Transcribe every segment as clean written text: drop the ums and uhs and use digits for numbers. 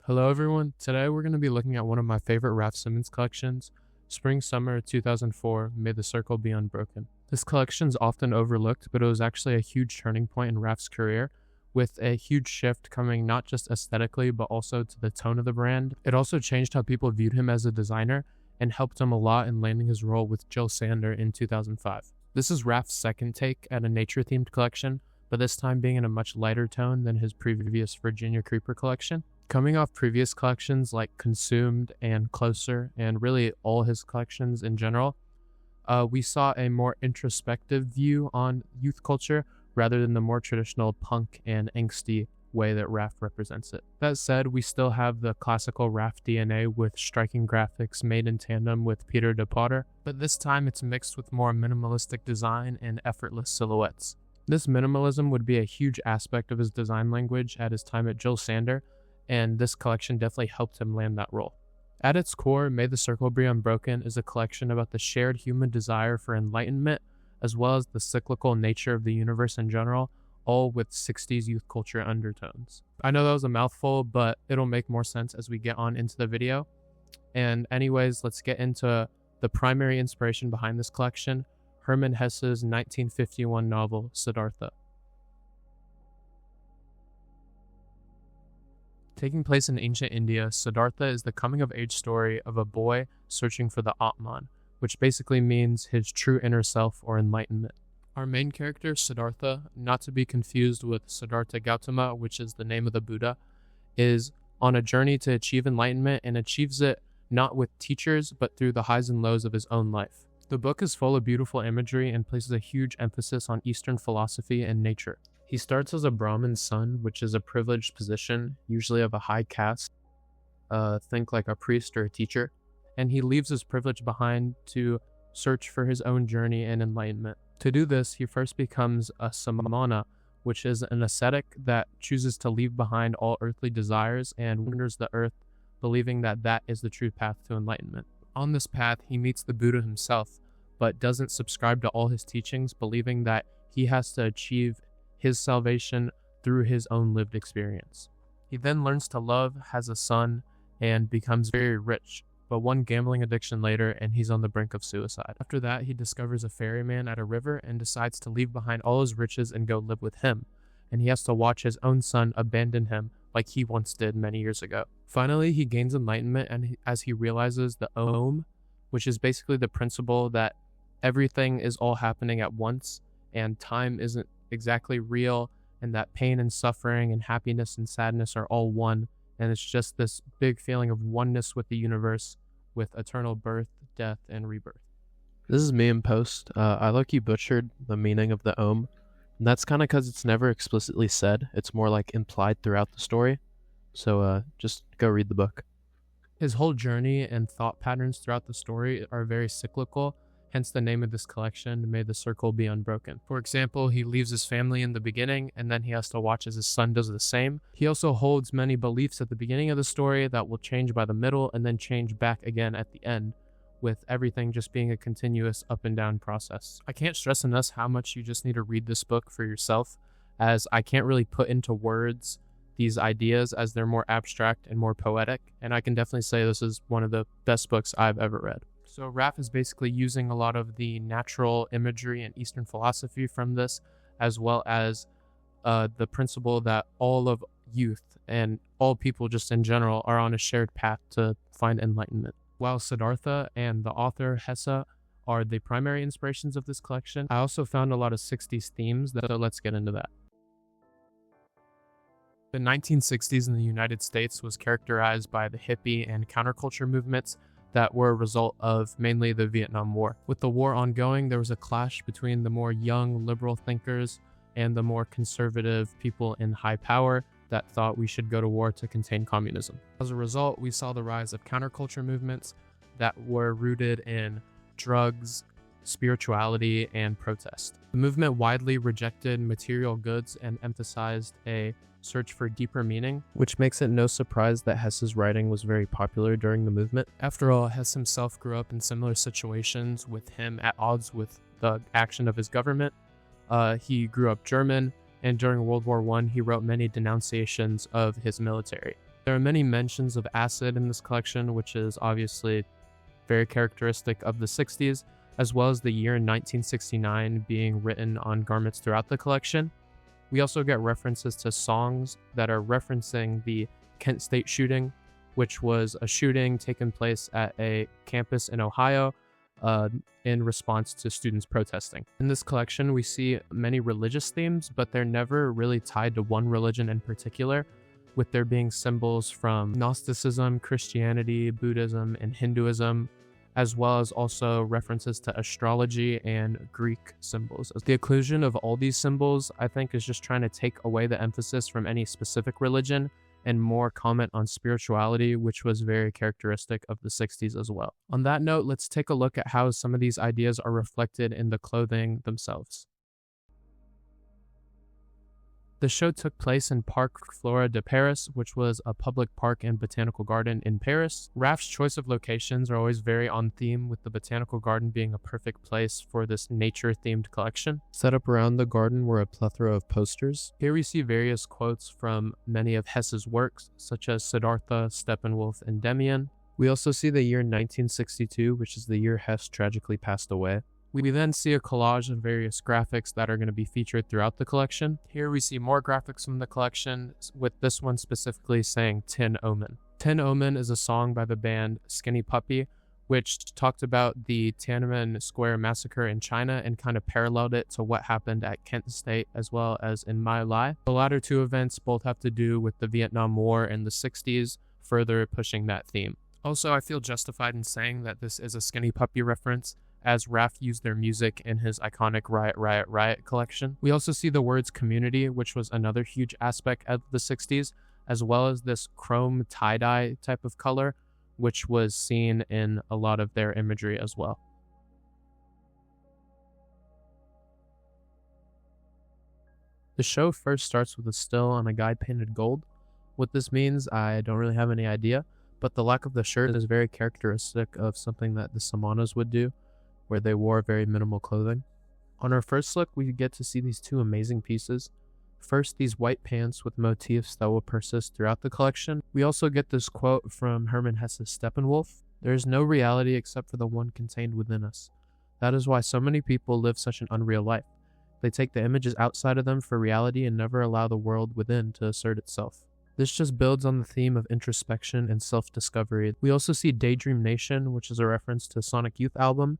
Hello everyone, today we're going to be looking at one of my favorite Raf Simons collections, Spring-Summer 2004 May the Circle Be Unbroken. This collection is often overlooked, but it was actually a huge turning point in Raf's career, with a huge shift coming not just aesthetically but also to the tone of the brand. It also changed how people viewed him as a designer and helped him a lot in landing his role with Jill Sander in 2005. This is Raf's second take at a nature-themed collection, but this time being in a much lighter tone than his previous Virginia Creeper collection. Coming off previous collections like Consumed and Closer, and really all his collections in general, we saw a more introspective view on youth culture rather than the more traditional punk and angsty way that Raf represents it. That said, we still have the classical Raf DNA with striking graphics made in tandem with Peter de Potter, but this time it's mixed with more minimalistic design and effortless silhouettes. This minimalism would be a huge aspect of his design language at his time at Jill Sander, and this collection definitely helped him land that role. At its core, May the Circle Be Unbroken is a collection about the shared human desire for enlightenment, as well as the cyclical nature of the universe in general, all with 60s youth culture undertones. I know that was a mouthful, but it'll make more sense as we get on into the video. And anyways, let's get into the primary inspiration behind this collection, Herman Hesse's 1951 novel, Siddhartha. Taking place in ancient India, Siddhartha is the coming-of-age story of a boy searching for the Atman, which basically means his true inner self or enlightenment. Our main character, Siddhartha, not to be confused with Siddhartha Gautama, which is the name of the Buddha, is on a journey to achieve enlightenment and achieves it not with teachers, but through the highs and lows of his own life. The book is full of beautiful imagery and places a huge emphasis on Eastern philosophy and nature. He starts as a Brahmin son, which is a privileged position, usually of a high caste, think like a priest or a teacher, and he leaves his privilege behind to search for his own journey and enlightenment. To do this, he first becomes a samana, which is an ascetic that chooses to leave behind all earthly desires and wanders the earth, believing that that is the true path to enlightenment. On this path, he meets the Buddha himself, but doesn't subscribe to all his teachings, believing that he has to achieve his salvation through his own lived experience. He then learns to love, has a son, and becomes very rich, but one gambling addiction later and he's on the brink of suicide. After that, he discovers a ferryman at a river and decides to leave behind all his riches and go live with him, and he has to watch his own son abandon him like he once did many years ago. Finally, he gains enlightenment and as he realizes the Om, which is basically the principle that everything is all happening at once and time isn't exactly real, and that pain and suffering and happiness and sadness are all one, and it's just this big feeling of oneness with the universe, with eternal birth, death, and rebirth. This is me in post. I low-key butchered the meaning of the Om, and that's kind of because it's never explicitly said. It's more like implied throughout the story, so just go read the book. His whole journey and thought patterns throughout the story are very cyclical, hence the name of this collection, May the Circle Be Unbroken. For example, he leaves his family in the beginning, and then he has to watch as his son does the same. He also holds many beliefs at the beginning of the story that will change by the middle, and then change back again at the end, with everything just being a continuous up and down process. I can't stress enough how much you just need to read this book for yourself, as I can't really put into words these ideas as they're more abstract and more poetic, and I can definitely say this is one of the best books I've ever read. So Raf is basically using a lot of the natural imagery and Eastern philosophy from this, as well as the principle that all of youth and all people just in general are on a shared path to find enlightenment. While Siddhartha and the author Hesse are the primary inspirations of this collection, I also found a lot of 60s themes, so let's get into that. The 1960s in the United States was characterized by the hippie and counterculture movements that were a result of mainly the Vietnam War. With the war ongoing, there was a clash between the more young liberal thinkers and the more conservative people in high power that thought we should go to war to contain communism. As a result, we saw the rise of counterculture movements that were rooted in drugs, spirituality, and protest. The movement widely rejected material goods and emphasized a search for deeper meaning, which makes it no surprise that Hesse's writing was very popular during the movement. After all, Hesse himself grew up in similar situations, with him at odds with the action of his government. He grew up German, and during World War I, he wrote many denunciations of his military. There are many mentions of acid in this collection, which is obviously very characteristic of the 60s, as well as the year 1969 being written on garments throughout the collection. We also get references to songs that are referencing the Kent State shooting, which was a shooting taking place at a campus in Ohio in response to students protesting. In this collection, we see many religious themes, but they're never really tied to one religion in particular, with there being symbols from Gnosticism, Christianity, Buddhism, and Hinduism, as well as also references to astrology and Greek symbols. The inclusion of all these symbols, I think, is just trying to take away the emphasis from any specific religion and more comment on spirituality, which was very characteristic of the 60s as well. On that note, let's take a look at how some of these ideas are reflected in the clothing themselves. The show took place in Parc Flora de Paris, which was a public park and botanical garden in Paris. Raf's choice of locations are always very on theme, with the botanical garden being a perfect place for this nature-themed collection. Set up around the garden were a plethora of posters. Here we see various quotes from many of Hesse's works, such as Siddhartha, Steppenwolf, and Demian. We also see the year 1962, which is the year Hesse tragically passed away. We then see a collage of various graphics that are going to be featured throughout the collection. Here we see more graphics from the collection, with this one specifically saying Tin Omen. Tin Omen is a song by the band Skinny Puppy, which talked about the Tiananmen Square massacre in China and kind of paralleled it to what happened at Kent State as well as in My Lai. The latter two events both have to do with the Vietnam War and the 60s, further pushing that theme. Also, I feel justified in saying that this is a Skinny Puppy reference, as Raf used their music in his iconic Riot, Riot, Riot collection. We also see the words community, which was another huge aspect of the 60s, as well as this chrome tie-dye type of color, which was seen in a lot of their imagery as well. The show first starts with a still on a guy painted gold. What this means, I don't really have any idea, but the lack of the shirt is very characteristic of something that the Samanas would do, where they wore very minimal clothing. On our first look, we get to see these two amazing pieces. First, these white pants with motifs that will persist throughout the collection. We also get this quote from Herman Hesse's Steppenwolf: "There is no reality except for the one contained within us. That is why so many people live such an unreal life. They take the images outside of them for reality and never allow the world within to assert itself." This just builds on the theme of introspection and self-discovery. We also see Daydream Nation, which is a reference to Sonic Youth album,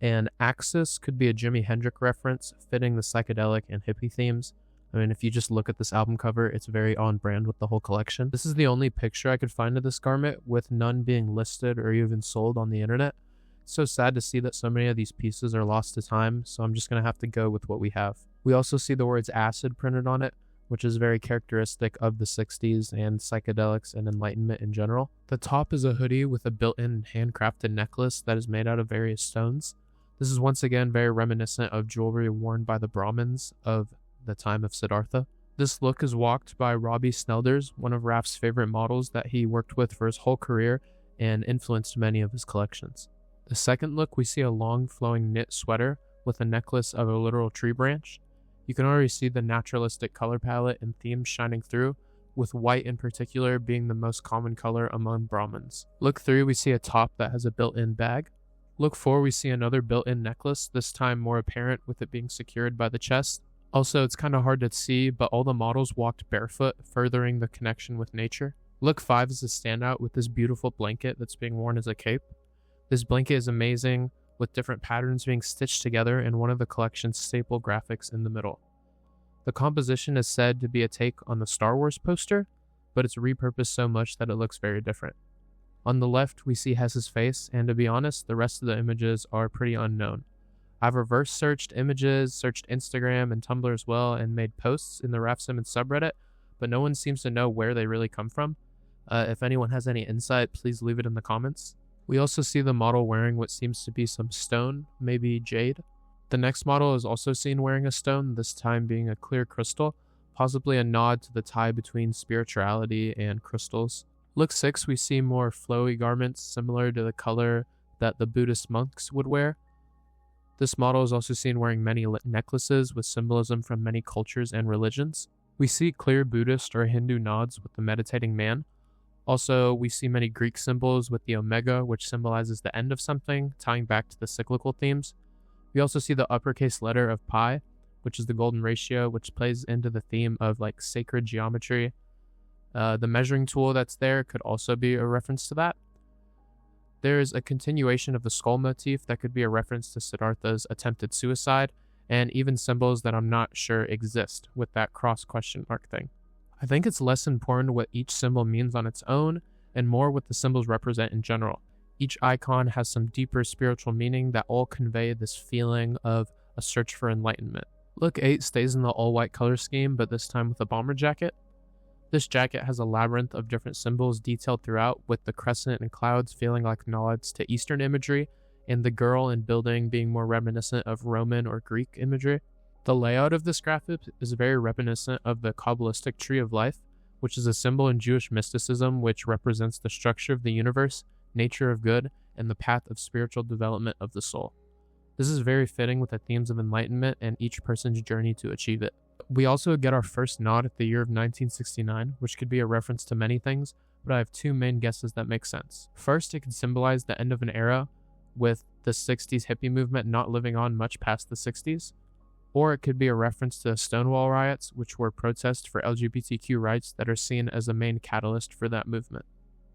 and Axis could be a Jimi Hendrix reference, fitting the psychedelic and hippie themes. I mean, if you just look at this album cover, it's very on brand with the whole collection. This is the only picture I could find of this garment, with none being listed or even sold on the internet. It's so sad to see that so many of these pieces are lost to time, so I'm just going to have to go with what we have. We also see the words acid printed on it, which is very characteristic of the 60s and psychedelics and enlightenment in general. The top is a hoodie with a built-in handcrafted necklace that is made out of various stones. This is once again very reminiscent of jewelry worn by the Brahmins of the time of Siddhartha. This look is walked by Robbie Snelders, one of Raf's favorite models that he worked with for his whole career and influenced many of his collections. The second look, we see a long flowing knit sweater with a necklace of a literal tree branch. You can already see the naturalistic color palette and themes shining through, with white in particular being the most common color among Brahmins. Look 3, we see a top that has a built-in bag. Look 4, we see another built-in necklace, this time more apparent with it being secured by the chest. Also, it's kind of hard to see, but all the models walked barefoot, furthering the connection with nature. Look 5 is a standout with this beautiful blanket that's being worn as a cape. This blanket is amazing, with different patterns being stitched together and one of the collection's staple graphics in the middle. The composition is said to be a take on the Star Wars poster, but it's repurposed so much that it looks very different. On the left, we see Hesse's face, and to be honest, the rest of the images are pretty unknown. I've reverse searched images, searched Instagram and Tumblr as well, and made posts in the Raf Simons subreddit, but no one seems to know where they really come from. If anyone has any insight, please leave it in the comments. We also see the model wearing what seems to be some stone, maybe jade. The next model is also seen wearing a stone, this time being a clear crystal, possibly a nod to the tie between spirituality and crystals. Look 6, we see more flowy garments similar to the color that the Buddhist monks would wear. This model is also seen wearing many necklaces with symbolism from many cultures and religions. We see clear Buddhist or Hindu nods with the meditating man. Also, we see many Greek symbols with the omega, which symbolizes the end of something, tying back to the cyclical themes. We also see the uppercase letter of pi, which is the golden ratio, which plays into the theme of like sacred geometry. The measuring tool that's there could also be a reference to that. There's a continuation of the skull motif that could be a reference to Siddhartha's attempted suicide, and even symbols that I'm not sure exist with that cross question mark thing. I think it's less important what each symbol means on its own, and more what the symbols represent in general. Each icon has some deeper spiritual meaning that all convey this feeling of a search for enlightenment. Look 8 stays in the all-white color scheme, but this time with a bomber jacket. This jacket has a labyrinth of different symbols detailed throughout, with the crescent and clouds feeling like nods to Eastern imagery, and the girl and building being more reminiscent of Roman or Greek imagery. The layout of this graphic is very reminiscent of the Kabbalistic tree of life, which is a symbol in Jewish mysticism which represents the structure of the universe, nature of good, and the path of spiritual development of the soul. This is very fitting with the themes of enlightenment and each person's journey to achieve it. We also get our first nod at the year of 1969, which could be a reference to many things, but I have 2 main guesses that make sense. First, it could symbolize the end of an era, with the 60s hippie movement not living on much past the 60s. Or it could be a reference to the Stonewall riots, which were protests for LGBTQ rights that are seen as a main catalyst for that movement.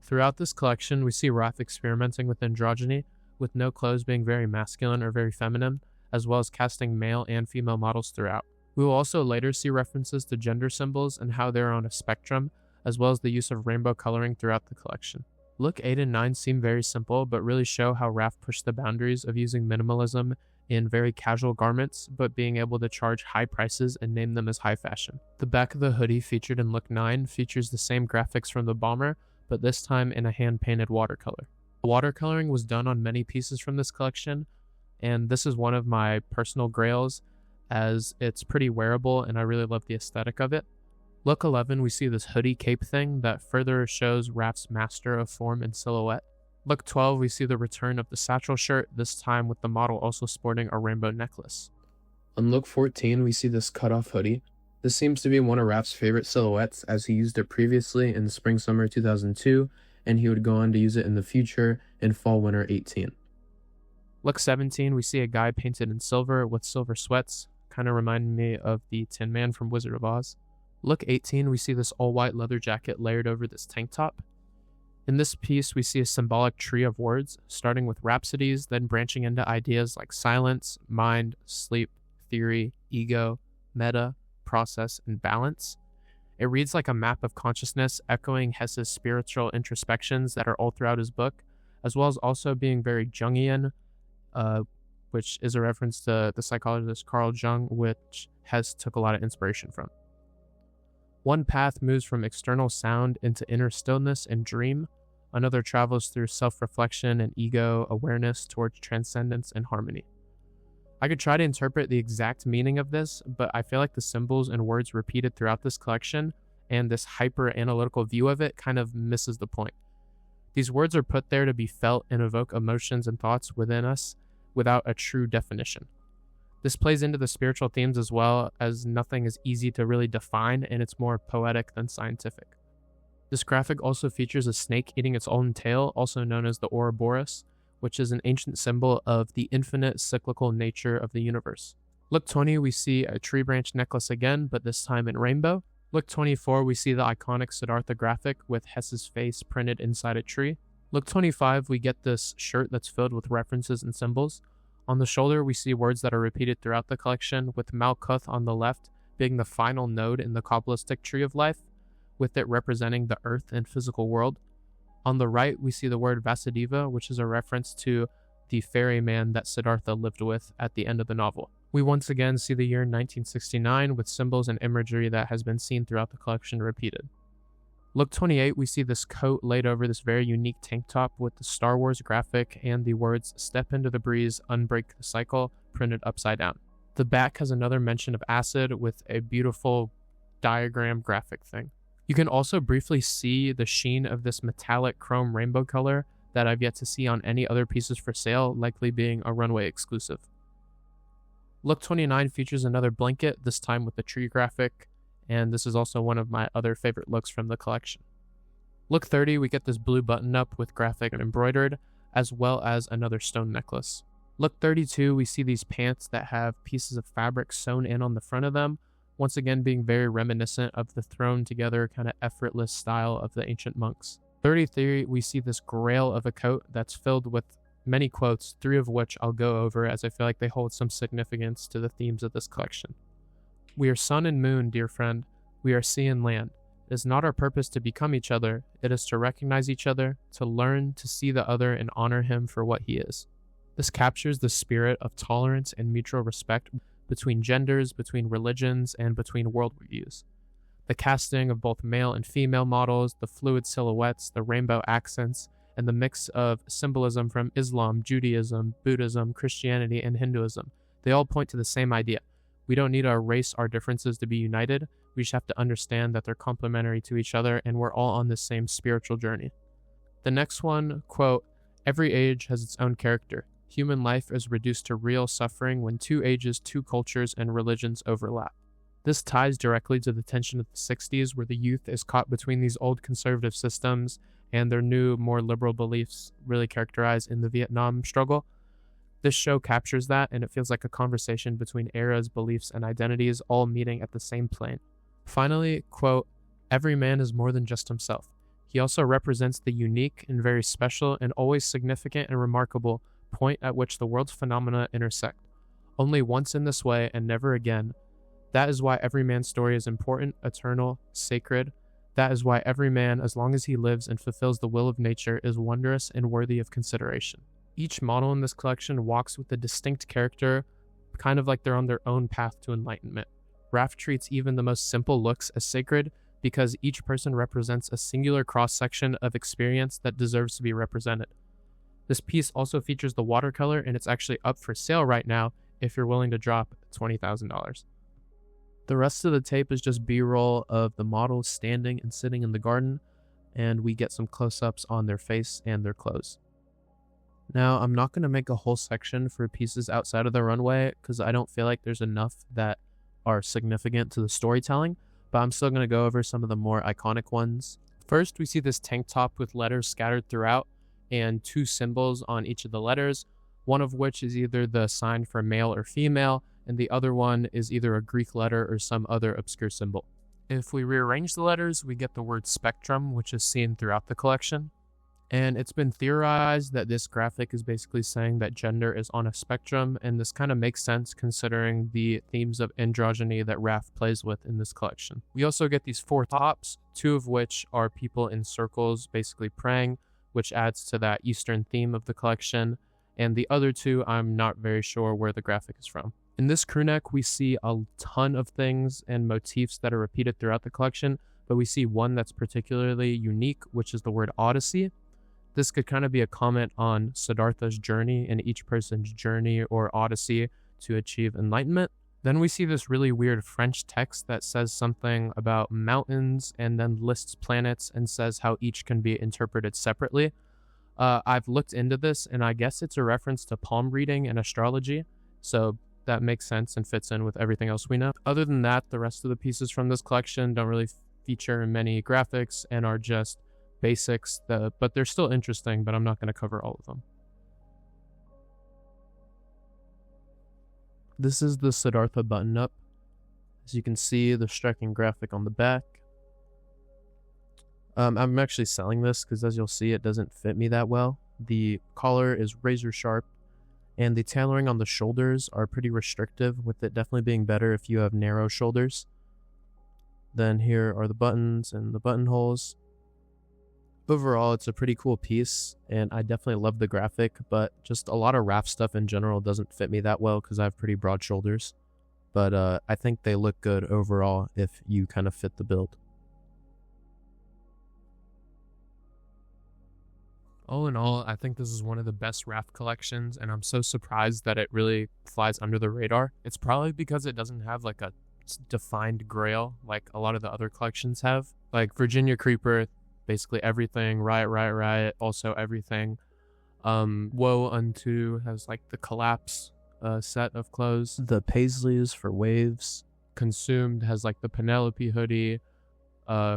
Throughout this collection, we see Raf experimenting with androgyny, with no clothes being very masculine or very feminine, as well as casting male and female models throughout. We will also later see references to gender symbols and how they are on a spectrum, as well as the use of rainbow coloring throughout the collection. Look 8 and 9 seem very simple, but really show how Raf pushed the boundaries of using minimalism in very casual garments, but being able to charge high prices and name them as high fashion. The back of the hoodie featured in Look 9 features the same graphics from the bomber, but this time in a hand-painted watercolor. Watercoloring was done on many pieces from this collection, and this is one of my personal grails, as it's pretty wearable and I really love the aesthetic of it. Look 11, we see this hoodie cape thing that further shows Raf's master of form and silhouette. Look 12, we see the return of the satchel shirt, this time with the model also sporting a rainbow necklace. On look 14, we see this cutoff hoodie. This seems to be one of Raf's favorite silhouettes, as he used it previously in spring-summer 2002, and he would go on to use it in the future in fall-winter 18. Look 17, we see a guy painted in silver with silver sweats, kind of reminding me of the Tin Man from Wizard of Oz. Look 18, we see this all-white leather jacket layered over this tank top. In this piece, we see a symbolic tree of words, starting with rhapsodies, then branching into ideas like silence, mind, sleep, theory, ego, meta, process, and balance. It reads like a map of consciousness, echoing Hesse's spiritual introspections that are all throughout his book, as well as also being very Jungian, which is a reference to the psychologist Carl Jung, which Hesse took a lot of inspiration from. One path moves from external sound into inner stillness and dream. Another travels through self-reflection and ego awareness towards transcendence and harmony. I could try to interpret the exact meaning of this, but I feel like the symbols and words repeated throughout this collection and this hyper-analytical view of it kind of misses the point. These words are put there to be felt and evoke emotions and thoughts within us without a true definition. This plays into the spiritual themes as well, as nothing is easy to really define and it's more poetic than scientific. This graphic also features a snake eating its own tail, also known as the Ouroboros, which is an ancient symbol of the infinite cyclical nature of the universe. Look 20, we see a tree branch necklace again, but this time in rainbow. Look 24, we see the iconic Siddhartha graphic with Hesse's face printed inside a tree. Look 25, we get this shirt that's filled with references and symbols. On the shoulder, we see words that are repeated throughout the collection, with Malkuth on the left being the final node in the Kabbalistic tree of life, with it representing the earth and physical world. On the right, we see the word Vasudeva, which is a reference to the ferryman that Siddhartha lived with at the end of the novel. We once again see the year 1969 with symbols and imagery that has been seen throughout the collection repeated. Look 28, we see this coat laid over this very unique tank top with the Star Wars graphic and the words "Step into the breeze, unbreak the cycle" printed upside down. The back has another mention of acid with a beautiful diagram graphic thing. You can also briefly see the sheen of this metallic chrome rainbow color that I've yet to see on any other pieces for sale, likely being a Runway exclusive. Look 29 features another blanket, this time with the tree graphic, and this is also one of my other favorite looks from the collection. Look 30, we get this blue button-up with graphic embroidered, as well as another stone necklace. Look 32, we see these pants that have pieces of fabric sewn in on the front of them, once again being very reminiscent of the thrown together kind of effortless style of the ancient monks. 33, we see this grail of a coat that's filled with many quotes, 3 of which I'll go over as I feel like they hold some significance to the themes of this collection. We are sun and moon, dear friend. We are sea and land. It is not our purpose to become each other. It is to recognize each other, to learn to see the other and honor him for what he is. This captures the spirit of tolerance and mutual respect between genders, between religions, and between worldviews. The casting of both male and female models, the fluid silhouettes, the rainbow accents, and the mix of symbolism from Islam, Judaism, Buddhism, Christianity, and Hinduism. They all point to the same idea. We don't need to erase our differences to be united. We just have to understand that they're complementary to each other and we're all on the same spiritual journey. The next one, quote, every age has its own character. Human life is reduced to real suffering when 2 ages, 2 cultures, and religions overlap. This ties directly to the tension of the 60s where the youth is caught between these old conservative systems and their new, more liberal beliefs really characterized in the Vietnam struggle. This show captures that, and it feels like a conversation between eras, beliefs, and identities all meeting at the same plane. Finally, quote, every man is more than just himself. He also represents the unique and very special and always significant and remarkable point at which the world's phenomena intersect. Only once in this way and never again. That is why every man's story is important, eternal, sacred. That is why every man, as long as he lives and fulfills the will of nature, is wondrous and worthy of consideration. Each model in this collection walks with a distinct character, kind of like they're on their own path to enlightenment. Raf treats even the most simple looks as sacred because each person represents a singular cross-section of experience that deserves to be represented. This piece also features the watercolor, and it's actually up for sale right now if you're willing to drop $20,000. The rest of the tape is just B-roll of the models standing and sitting in the garden, and we get some close-ups on their face and their clothes. Now, I'm not going to make a whole section for pieces outside of the runway because I don't feel like there's enough that are significant to the storytelling, but I'm still going to go over some of the more iconic ones. First, we see this tank top with letters scattered throughout and 2 symbols on each of the letters, one of which is either the sign for male or female, and the other one is either a Greek letter or some other obscure symbol. If we rearrange the letters, we get the word spectrum, which is seen throughout the collection. And it's been theorized that this graphic is basically saying that gender is on a spectrum, and this kind of makes sense considering the themes of androgyny that Raf plays with in this collection. We also get these 4 tops, 2 of which are people in circles basically praying, which adds to that Eastern theme of the collection, and the other 2 I'm not very sure where the graphic is from. In this crew neck, we see a ton of things and motifs that are repeated throughout the collection, but we see one that's particularly unique, which is the word Odyssey. This could kind of be a comment on Siddhartha's journey and each person's journey or odyssey to achieve enlightenment. Then we see this really weird French text that says something about mountains and then lists planets and says how each can be interpreted separately. I've looked into this and I guess it's a reference to palm reading and astrology, so that makes sense and fits in with everything else we know. Other than that, the rest of the pieces from this collection don't really feature many graphics and are just basics, but they're still interesting, but I'm not going to cover all of them. This is the Siddhartha button-up. As you can see, the striking graphic on the back. I'm actually selling this because, as you'll see, it doesn't fit me that well. The collar is razor sharp, and the tailoring on the shoulders are pretty restrictive, with it definitely being better if you have narrow shoulders. Then here are the buttons and the buttonholes. Overall, it's a pretty cool piece, and I definitely love the graphic, but just a lot of Raf stuff in general doesn't fit me that well because I have pretty broad shoulders. But I think they look good overall if you kind of fit the build. All in all, I think this is one of the best Raf collections, and I'm so surprised that it really flies under the radar. It's probably because it doesn't have like a defined grail like a lot of the other collections have. Like Virginia Creeper, basically everything. Riot, also everything. Woe Unto has like the collapse set of clothes. The Paisleys for waves. Consumed has like the Penelope hoodie.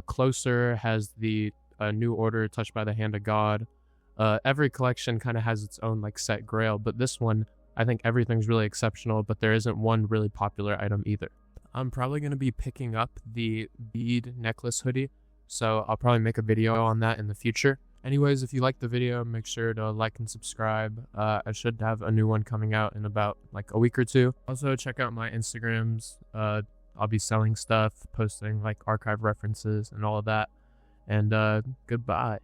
Closer has the a New Order, Touched by the Hand of God. Every collection kind of has its own like set grail, but this one, I think everything's really exceptional, but there isn't one really popular item either. I'm probably going to be picking up the bead necklace hoodie, so I'll probably make a video on that in the future. Anyways, if you liked the video, make sure to like and subscribe. I should have a new one coming out in about like a week or two. Also, check out my Instagrams. I'll be selling stuff, posting like archive references and all of that. And goodbye.